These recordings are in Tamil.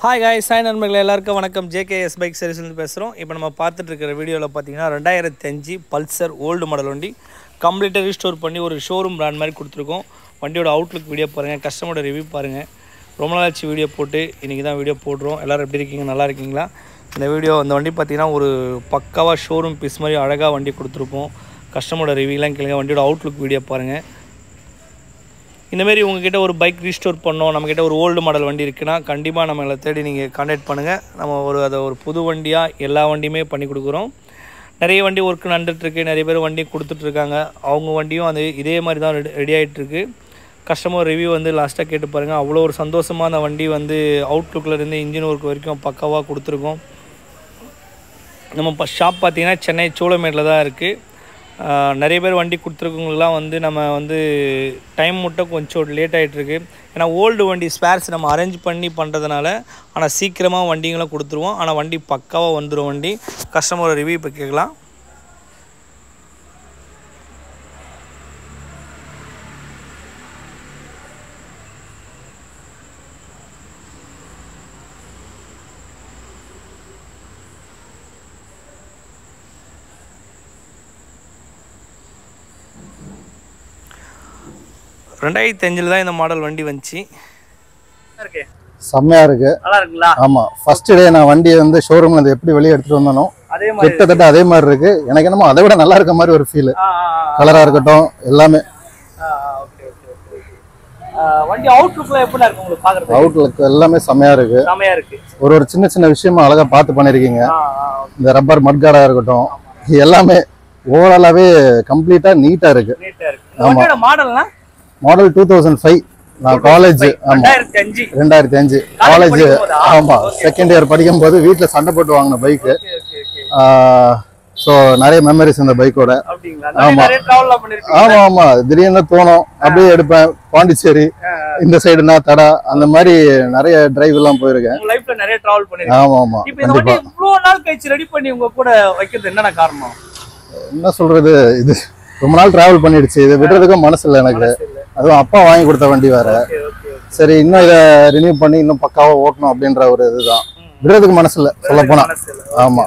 Hi guys, hi நண்பர்களே எல்லாருக்கும் வணக்கம். JKS பைக் சர்வீஸ்ல இருந்து பேசுறோம். இப்போ நம்ம பார்த்துட்டு இருக்கிற வீடியோல பாத்தீங்கன்னா 2005 பல்சர் ஓல்டு மாடல் வண்டி கம்ப்ளீட்டா ரீஸ்டோர் பண்ணி ஒரு ஷோரூம் பிராண்ட் மாதிரி கொடுத்துருக்கோம். வண்டியோட அவுட்லுக் வீடியோ பாருங்க, கஸ்டமரோட ரிவ்யூ பாருங்க. ரொம்ப நாளாச்சு வீடியோ போட்டு இன்னைக்கு தான் வீடியோ போடுறோம். எல்லாரும் எப்படி இருக்கீங்க? நல்லா இருக்கீங்களா? இந்த வண்டி பாத்தீங்கன்னா ஒரு பக்காவா ஷோரூம் பீஸ் மாதிரி அழகா வண்டி கொடுத்துருப்போம். கஸ்டமரோட ரிவ்யூலாம் கேளுங்க. வண்டியோட அவுட்லுக் வீடியோ பாருங்க. இந்தமாரி உங்ககிட்ட ஒரு பைக் ரீஸ்டோர் பண்ணோம், நம்மக்கிட்ட ஒரு ஓல்டு மாடல் வண்டி இருக்குன்னா கண்டிப்பாக நம்மளை தேடி நீங்கள் கான்டாக்ட் பண்ணுங்கள். நம்ம அதை ஒரு புது வண்டியாக எல்லா வண்டியுமே பண்ணி கொடுக்குறோம். நிறைய வண்டி ஒர்க் நடந்துகிட்ருக்கு, நிறைய பேர் வண்டி கொடுத்துட்ருக்காங்க. அவங்க வண்டியும் இதே மாதிரி தான் ரெடி ஆகிட்டுருக்கு. கஸ்டமர் ரிவ்யூ லாஸ்ட்டாக கேட்டு பாருங்கள். அவ்வளோ ஒரு சந்தோஷமாக அந்த வண்டி அவுட்லுக்கிலேருந்து இன்ஜின் ஒர்க் வரைக்கும் பக்காவாக கொடுத்துருக்கோம். நம்ம ஷாப் பார்த்திங்கன்னா சென்னை சோழமேட்டில் தான் இருக்குது. நிறைய பேர் வண்டி கொடுத்துருக்கவங்களாம் நம்ம டைம் மட்டும் கொஞ்சம் லேட் ஆகிட்டுருக்கு. ஏன்னா ஓல்டு வண்டி ஸ்பேர்ஸ் நம்ம அரேஞ்ச் பண்ணி பண்ணுறதுனால ஆனால் சீக்கிரமாக வண்டிங்களும் கொடுத்துருவோம். ஆனால் வண்டி பக்காவாக வந்துடும். வண்டி கஸ்டமரோட ரிவ்யூ இப்போ கேட்கலாம். தான் இந்த மாடல் வண்டி வந்துச்சு. செம்மையா இருக்கு. நல்லா இருக்குங்களா? ஆமா, ஃபர்ஸ்ட் டே நான் வண்டியை ஷோரூம்ல இருந்து எப்படி வெளியே எடுத்துட்டு வந்தானோ கிட்டத்தட்ட அதே மாதிரி இருக்கு. எனக்கு என்னமோ அதை விட நல்லா இருக்க மாதிரி ஒரு ஃபீல். கலரா இருக்கட்டும் எல்லாமே. வண்டி அவுட்லுக்ல எப்படி இருக்கு உங்களுக்கு பாக்குறது? அவுட்லுக் எல்லாமே செம்மையா இருக்கு. ஒரு சின்ன சின்ன விஷயமா அழகா பார்த்து பண்ணிருக்கீங்க. இந்த ரப்பர் மட்கார்டா இருக்கட்டும் எல்லாமே ஓவராலாவே கம்ப்ளீட்டா நீட்டா இருக்கு. வண்டியோட மாடல்னா மாடல் 2005. நான் காலேஜ் 2005 காலேஜ் ஆமா செகண்ட் இயர் படிக்கும் போது வீட்டுல சண்டை போட்டு வாங்கின பைக்கு. ஸோ நிறைய மெமரிஸ் இந்த பைக்கோட. ஆமா ஆமா ஆமா திடீர்னு தோணும் அப்படியே எடுப்பேன். பாண்டிச்சேரி இந்த சைடுனா தடா அந்த மாதிரி நிறைய டிரைவ் எல்லாம் போயிருக்கேன். ஆமா ஆமா என்ன சொல்றது, இது ரொம்ப நாள் டிராவல் பண்ணிடுச்சு. இதை விடுறதுக்கும் மனசு இல்லை எனக்கு. அதுவும் அப்பா வாங்கி கொடுத்த வண்டி வேற. சரி இன்னும் இதை ரினியூ பண்ணி இன்னும் பக்காவா ஓட்டணும் அப்படின்ற ஒரு இதுதான். விடுறதுக்கு மனசு இல்லை சொல்ல போனா. ஆமா,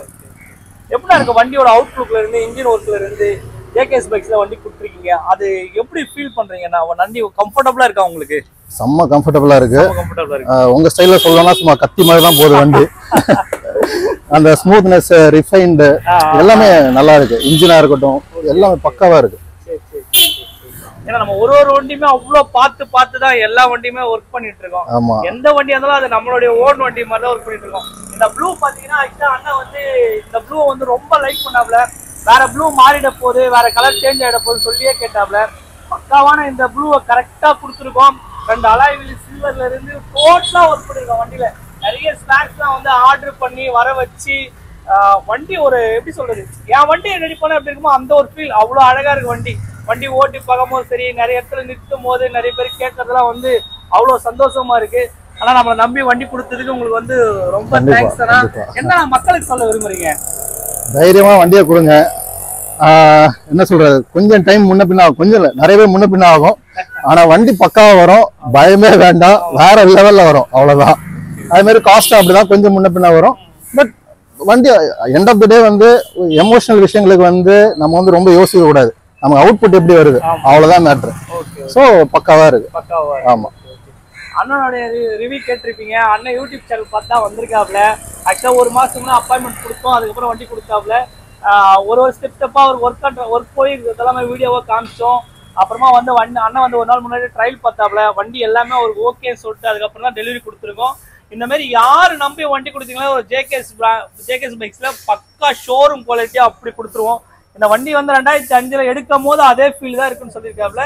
எப்படி இருக்கு வண்டியோட அவுட்லுக்ல இருந்து இன்ஜின் ஒர்க்ல இருந்து ஜேகேஎஸ் பைக்ஸ்ல வண்டி கொடுத்துருக்கீங்க, அது எப்படி ஃபீல் பண்றீங்கன்னா வண்டி கம்ஃபர்டபுளா இருக்கா உங்களுக்கு? செம்ம கம்ஃபர்டபுளா இருக்கு. உங்க ஸ்டைல சொல்லணும்னா சும்மா கத்தி மாதிரி தான் போகுது வண்டி. அந்த ஸ்மூத்னஸ் ரிஃபைன்டு எல்லாமே நல்லா இருக்கு. இன்ஜினா இருக்கட்டும் எல்லாமே பக்காவா இருக்கு. ஏன்னா நம்ம ஒரு வண்டியுமே அவ்வளவு பார்த்து தான் எல்லா வண்டியுமே ஒர்க் பண்ணிட்டு இருக்கோம். எந்த வண்டியா இருந்தாலும் அது நம்மளுடைய ஓன் வண்டி மாதிரி தான் ஒர்க் பண்ணிட்டு இருக்கோம். இந்த ப்ளூ பாத்தீங்கன்னா அண்ணன் இந்த ப்ளூ ரொம்ப லைக் பண்ணாப்ல. வேற ப்ளூ மாறிட போகுது, வேற கலர் சேஞ்ச் ஆயிட போகுது சொல்லியே கேட்டாப்ல. பக்காவான இந்த ப்ளூவை கரெக்டா கொடுத்துருக்கோம். 2 அலாய் வீல் சில்வர்ல இருந்து டோட்டலா ஒர்க் பண்ணிருக்கோம். வண்டியில நிறைய ஸ்பேக்ஸ்லாம் ஆர்டர் பண்ணி வர வச்சு வண்டி ஒரு எப்படி சொல்றது, என் வண்டி ரெடி பண்ண எப்படி இருக்குமோ அந்த ஒரு ஃபீல் அவ்வளவு அழகா இருக்கு. வண்டி ஓட்டி பார்க்கும்போது சரி, நிறைய இடத்துல நிறுத்தும் போது நிறைய பேர் கேட்கறதுலாம் அவ்வளவு சந்தோஷமா இருக்கு. ஆனா நம்மளை நம்பி வண்டி கொடுத்ததுக்கு உங்களுக்கு ரொம்ப தேங்க்ஸ். என்ன மக்களுக்கு சொல்ல விரும்புறீங்க? தைரியமா வண்டியை கொடுங்க. என்ன சொல்றது, கொஞ்சம் டைம் முன்ன பின்ன ஆகும், கொஞ்சம் இல்லை நிறையவே முன்ன பின்ன ஆகும். ஆனா வண்டி பக்காவா வரும், பயமே வேண்டாம், வேற லெவல்ல வரும். அவ்வளவுதான். அதே மாதிரி காஸ்ட் அப்படிதான் கொஞ்சம் முன்ன பின்ன வரும். பட் வண்டி end of the day emotional விஷயங்களுக்கு நம்ம ரொம்ப யோசிக்க கூடாது. நமக்கு அவுட்புட் எப்படி வருது அவ்வளவுதான் மேட்ரு. சோ பக்காவா இருக்கு. ஆமா, அண்ணனுடைய ரிவ்யூ கேட்டிருப்பீங்க. அண்ணன் யூடியூப் சேனல் பார்த்தா வந்திருக்காப்ல. ஆக்சுவலா ஒரு மாசம் அப்பாயின்மெண்ட் கொடுத்தோம், அதுக்கப்புறம் வண்டி கொடுத்தாப்ல. ஒரு ஸ்டெப்பா ஒரு ஒர்க் போய் இதெல்லாமே வீடியோவா காமிச்சோம். அப்புறமா அண்ணன் ஒரு நாள் முன்னாடி ட்ரையல் பார்த்தாப்ல. வண்டி எல்லாமே அவருக்கு ஓகே சொல்லிட்டு அதுக்கப்புறம் தான் டெலிவரி கொடுத்துருக்கோம். இந்த மாதிரி யாரு நம்பி வண்டி கொடுத்தீங்களோ ஒரு ஜேகேஎஸ் பைக்ஸ்ல பக்கா ஷோரூம் குவாலிட்டியா அப்படி கொடுத்துருவோம். இந்த வண்டி 2005 எடுக்கும் போது அதே ஃபீல் தான் இருக்குன்னு சொல்லியிருக்காப்ல.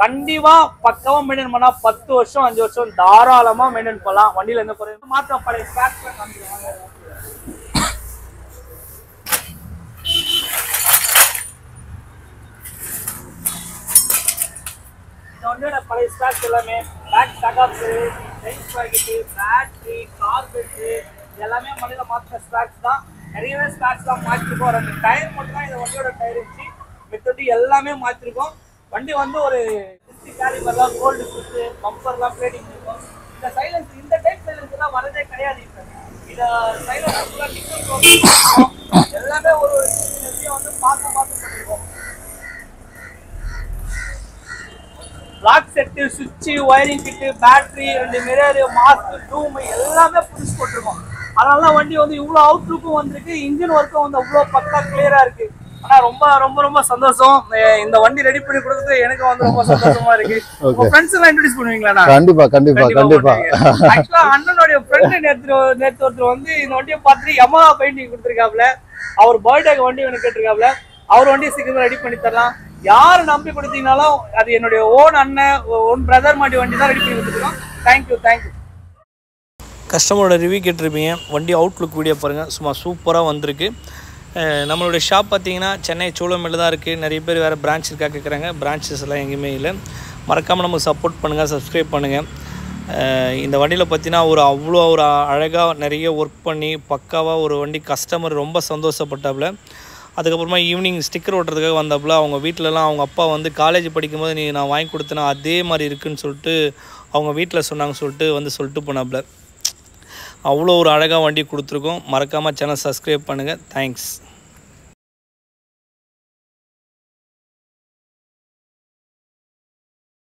கண்டிப்பா பக்காவா மெயின்டைன் பண்ணா 10 வருஷம் 5 வருஷம் தாராளமா மெயின்டைன் பண்ணலாம். வண்டியில எந்த குறையும் மாற்ற பழைய ஸ்பேக்ஸ்லாம் காமிக்கிறாங்க. இந்த வண்டியோட பழைய ஸ்பேக்ஸ் எல்லாமே பேக் ஸ்டாக்ஸ், செயின் பாக்கெட்டு, பேட்டரி, கார்பெட்டு எல்லாமே வண்டியில மாற்ற ஸ்பேக்ஸ் தான். நிறையவே ஸ்பேக்ஸ் தான் மாற்றிருக்கோம். 2 டயர் மட்டும் தான் இந்த வண்டியோட டயர் இருந்துச்சு, மித்தபடி எல்லாமே மாற்றிருக்கோம். வண்டி ஒரு கேலிபர்லாம் கோல்டு சுத்து பம்பர்லாம் பிளேட்டிங் இருக்கும். இந்த சைலன்ஸ் இந்த டைப் சைலன்ஸ் இதெல்லாம் வரதே கிடையாது. இதை எல்லாமே ஒரு விஷயம் வந்து பார்த்து பண்ணிருக்கோம். லாக் செட்டு, சுவிட்சு, ஒயரிங் கிட்டு, பேட்டரி, 2 மிரர், மாஸ்க், டூம் எல்லாமே புதுசு போட்டிருக்கோம். அதனால வண்டி வந்து இவ்வளோ அவுட்லுக்கும் வந்திருக்கு, இன்ஜின் ஒர்க்கும் வந்து அவ்வளோ பக்கா கிளியரா இருக்கு. ஆனா ரொம்ப ரொம்ப ரொம்ப சந்தோஷம். இந்த வண்டி ரெடி பண்ணி கொடுத்தது எனக்கு வந்து ரொம்ப சந்தோஷமா இருக்கு. உங்க ஃப்ரெண்ட்ஸ் எல்லாம் இன்ட்ரோ듀ஸ் பண்ணுவீங்களா? கண்டிப்பா கண்டிப்பா கண்டிப்பா. ஆக்சுவலா அண்ணனுடைய ஃப்ரெண்ட் நேத்து ஒருத்தர் வந்து இந்த வண்டியை பார்த்துட்டு யமஹா பெயிண்டிங் கொடுத்துருக்காப்ல. அவர் பர்த்டேக்கு வண்டி எனக்கு கேட்டிருக்காப்ல. அவர் வண்டியை சீக்கிரமா ரெடி பண்ணி தரலாம். யாரு நம்பி கொடுத்தீங்கனாலும் அது என்னுடைய ஓன் அண்ணன், ஓன் பிரதர் மாதிரி வண்டி தான் ரெடி பண்ணி கொடுத்துருக்கோம். தேங்க்யூ. கஸ்டமரோட ரிவ்யூ கேட்டிருப்பீங்க. வண்டி அவுட்லுக் வீடியோ பாருங்கள், சும்மா சூப்பராக வந்திருக்கு. நம்மளுடைய ஷாப் பார்த்தீங்கன்னா சென்னை சூளமேல தான் இருக்குது. நிறைய பேர் வேறு பிரான்ச் இருக்கா கேட்குறாங்க. பிரான்ச்சஸ் எல்லாம் எங்கேயுமே இல்லை. மறக்காமல் நமக்கு சப்போர்ட் பண்ணுங்கள், சப்ஸ்கிரைப் பண்ணுங்கள். இந்த வண்டியில் பார்த்தீங்கன்னா அவ்வளோ ஒரு அழகாக நிறைய ஒர்க் பண்ணி பக்காவாக ஒரு வண்டி கஸ்டமர் ரொம்ப சந்தோஷப்பட்டாப்புல. அதுக்கப்புறமா ஈவினிங் ஸ்டிக்கர் ஓட்டுறதுக்காக வந்தாப்புல. அவங்க வீட்டிலலாம் அவங்க அப்பா வந்து காலேஜ் படிக்கும்போது நான் வாங்கி கொடுத்தேன்னா அதே மாதிரி இருக்குதுன்னு சொல்லிட்டு அவங்க வீட்டில் சொன்னாங்க சொல்லிட்டு போனாப்புல. அவ்வளோ ஒரு அழகாக வண்டி கொடுத்துருக்கோம். மறக்காமல் சேனல் சப்ஸ்கிரைப் பண்ணுங்கள். தேங்க்ஸ்.